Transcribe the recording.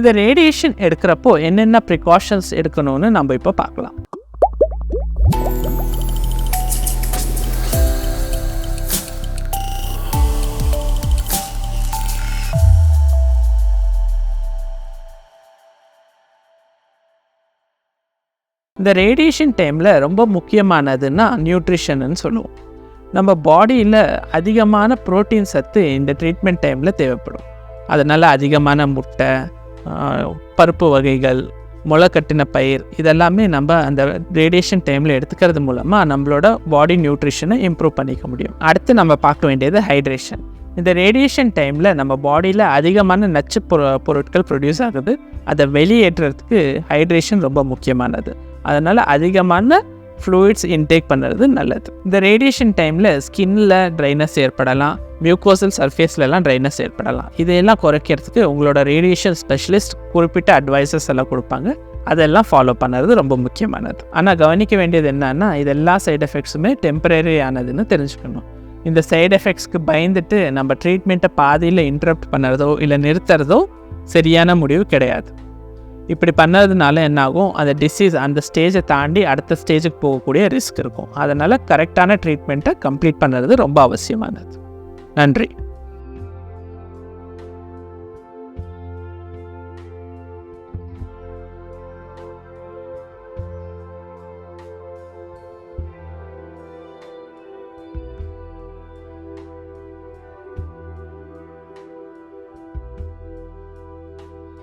இந்த ரேடியேஷன் எடுக்கிறப்போ என்னென்ன ப்ரிகாஷன்ஸ் எடுக்கணும்னு நம்ம இப்போ பார்க்கலாம். இந்த ரேடியேஷன் டைமில் ரொம்ப முக்கியமானதுன்னா நியூட்ரிஷன்னு சொல்லுவோம். நம்ம பாடியில் அதிகமான புரோட்டீன் சத்து இந்த ட்ரீட்மெண்ட் டைமில் தேவைப்படும். அதனால் அதிகமான முட்டை, பருப்பு வகைகள், முளைக்கட்டின பயிர் இதெல்லாமே நம்ம அந்த ரேடியேஷன் டைமில் எடுத்துக்கிறது மூலமாக நம்மளோட பாடி நியூட்ரிஷனை இம்ப்ரூவ் பண்ணிக்க முடியும். அடுத்து நம்ம பார்க்க வேண்டியது ஹைட்ரேஷன். இந்த ரேடியேஷன் டைமில் நம்ம பாடியில் அதிகமான நச்சு பொருட்கள் ப்ரொடியூஸ் ஆகுது. அதை வெளியேற்றுறதுக்கு ஹைட்ரேஷன் ரொம்ப முக்கியமானது. அதனால் அதிகமான ஃப்ளூயிட்ஸ் இன்டேக் பண்ணுறது நல்லது. இந்த ரேடியேஷன் டைமில் ஸ்கின்னில் ட்ரைனஸ் ஏற்படலாம், மியூக்கோசல் சர்ஃபேஸ்லலாம் ட்ரைனஸ் ஏற்படலாம். இதையெல்லாம் குறைக்கிறதுக்கு உங்களோட ரேடியேஷன் ஸ்பெஷலிஸ்ட் குறிப்பிட்ட அட்வைசஸ் எல்லாம் கொடுப்பாங்க. அதெல்லாம் ஃபாலோ பண்ணுறது ரொம்ப முக்கியமானது. ஆனால் கவனிக்க வேண்டியது என்னன்னா, இதெல்லா சைடு எஃபெக்ட்ஸுமே டெம்பரரி ஆனதுன்னு தெரிஞ்சுக்கணும். இந்த சைடு எஃபெக்ட்ஸ்க்கு பயந்துட்டு நம்ம ட்ரீட்மெண்ட்டை பாதியில் இன்டரப்ட் பண்ணுறதோ இல்லை நிறுத்துறதோ சரியான முடிவு கிடையாது. இப்படி பண்ணதுனால என்னாகும், அந்த டிசீஸ் அந்த ஸ்டேஜை தாண்டி அடுத்த ஸ்டேஜுக்கு போகக்கூடிய ரிஸ்க் இருக்கும். அதனால் கரெக்டான ட்ரீட்மெண்ட்டை கம்ப்ளீட் பண்ணுறது ரொம்ப அவசியமானது. நன்றி.